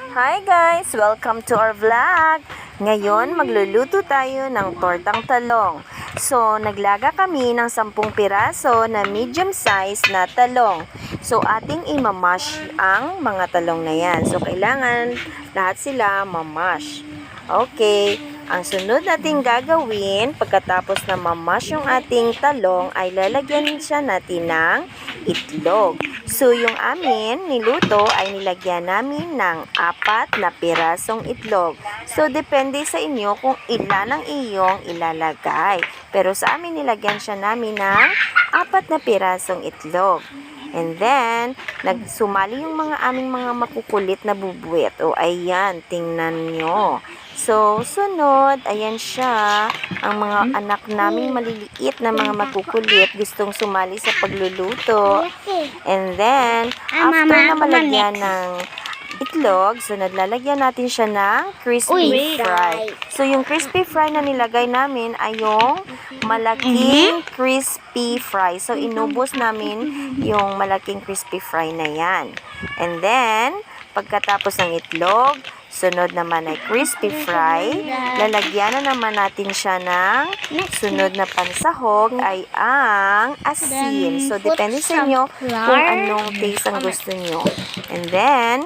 Hi guys! Welcome to our vlog! Ngayon, magluluto tayo ng tortang talong. So, naglaga kami ng 10 piraso na medium size na talong. So, ating imamash ang mga talong na yan. So, kailangan lahat sila mamash. Okay, ang sunod natin gagawin pagkatapos na mamash yung ating talong ay lalagyan siya natin ng itlog. So, yung amin niluto ay nilagyan namin ng 4 na pirasong itlog. So, depende sa inyo kung ilan ang iyong ilalagay. Pero sa amin nilagyan siya namin ng 4 na pirasong itlog. And then, nagsumali yung mga aming mga makukulit na bubuwet. O, ayan, tingnan nyo. So, sunod, ayan siya, ang mga anak naming maliliit na mga makukulit, gustong sumali sa pagluluto. And then, after na malagyan ng itlog, so naglalagyan natin siya ng crispy fry. So, yung crispy fry na nilagay namin ay yung malaking crispy fry. So, inubos namin yung malaking crispy fry na yan. And then, pagkatapos ng itlog, sunod naman ay crispy fry. Lalagyan na naman natin siya ng sunod na pansahog ay ang asin. So, depende sa inyo kung anong taste ang gusto nyo. And then,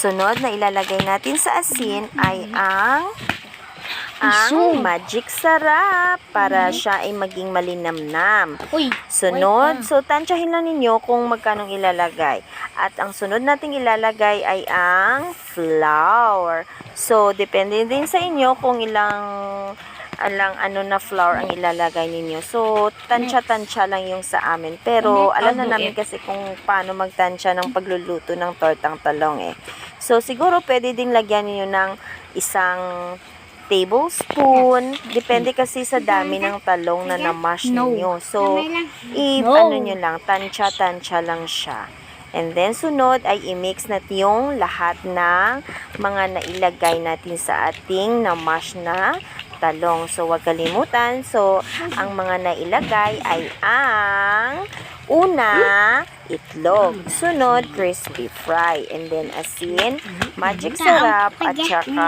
sunod na ilalagay natin sa asin ay ang magic sarap para siya ay maging malinamnam. Sunod, so tansyahin lang ninyo kung magkano ilalagay. At ang sunod nating ilalagay ay ang flour. So, depende din sa inyo kung ilang na flour ang ilalagay ninyo. So, tansya-tansya lang yung sa amin. Pero, alam na namin kasi kung paano magtansya ng pagluluto ng tortang talong eh. So, siguro pwede din lagyan niyo ng isang tablespoon. Depende kasi sa dami ng talong na na-mash ninyo. So, ano nyo lang, tansya-tansya lang siya. And then, sunod ay i-mix natin yung lahat ng mga nailagay natin sa ating na-mash na talong. So, huwag kalimutan. So, ang mga nailagay ay ang una, itlog. Sunod, crispy fry. And then, asin, magic sarap, at saka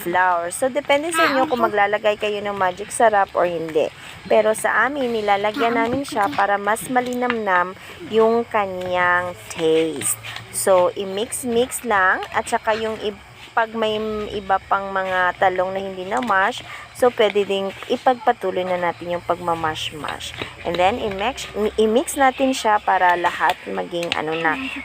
flour. So, depende sa inyo kung maglalagay kayo ng magic sarap or hindi. Pero sa amin, nilalagyan namin siya para mas malinamnam yung kanyang taste. So, i-mix-mix lang at saka yung pag may iba pang mga talong na hindi na mash, so pwede ding ipagpatuloy na natin yung pagmamash-mash. And then, i-mix natin siya para lahat maging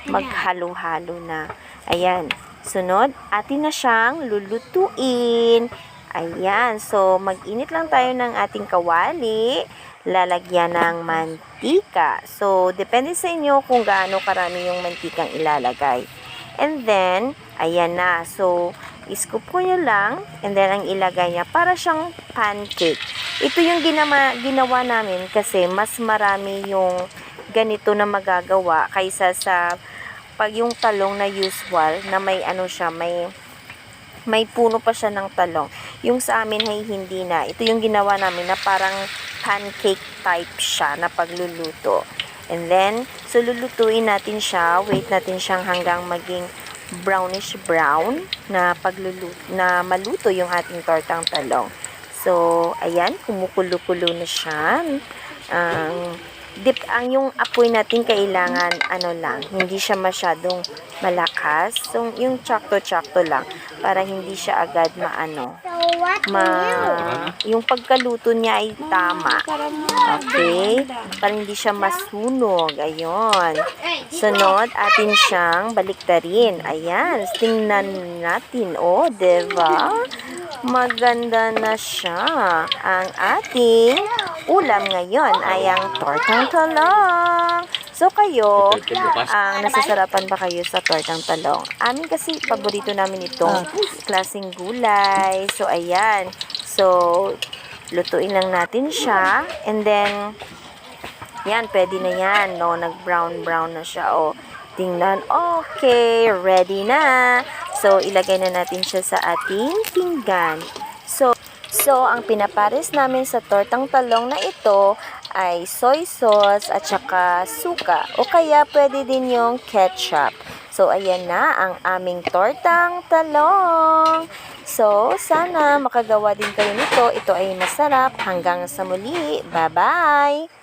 maghalo-halo na. Ayan. Sunod, atin na siyang lulutuin. Ayan. So, mag-init lang tayo ng ating kawali. Lalagyan ng mantika. So, depende sa inyo kung gaano karami yung mantikang ilalagay. And then, ayan na. So, iscoop ko nyo lang. And then, ang ilagay niya para siyang pancake. Ito yung ginawa namin kasi mas marami yung ganito na magagawa kaysa sa pag yung talong na usual na may may puno pa siya ng talong. Yung sa amin ay hindi na. Ito yung ginawa namin na parang pancake type siya na pagluluto. And then, so lulutuin natin siya. Wait natin siyang hanggang maging brownish brown na maluto yung ating tortang talong. So, ayan, kumukulo-kulo na siya. Yung apoy natin kailangan hindi siya masyadong malakas. So, yung tsakto-tsakto lang para hindi siya agad yung pagkaluto niya ay tama. Okay? Para hindi siya masunog. Ayun. Sunod, atin siyang baliktarin. Ayan. Tingnan natin. Oh, diba? Maganda na siya. Ang ating ulam ngayon ay ang tortang talong. So, kayo, nasasarapan ba kayo sa tortang talong? Amin kasi, paborito namin itong klaseng gulay. So, ayan. So, lutuin lang natin siya. And then, yan, pwede na yan. No? Nag-brown-brown na siya. O, tingnan. Okay, ready na. So, ilagay na natin siya sa ating pinggan. So, ang pinapares namin sa tortang talong na ito ay soy sauce at saka suka. O kaya pwede din yung ketchup. So, ayan na ang aming tortang talong. So, sana makagawa din kayo nito. Ito ay masarap. Hanggang sa muli. Bye-bye!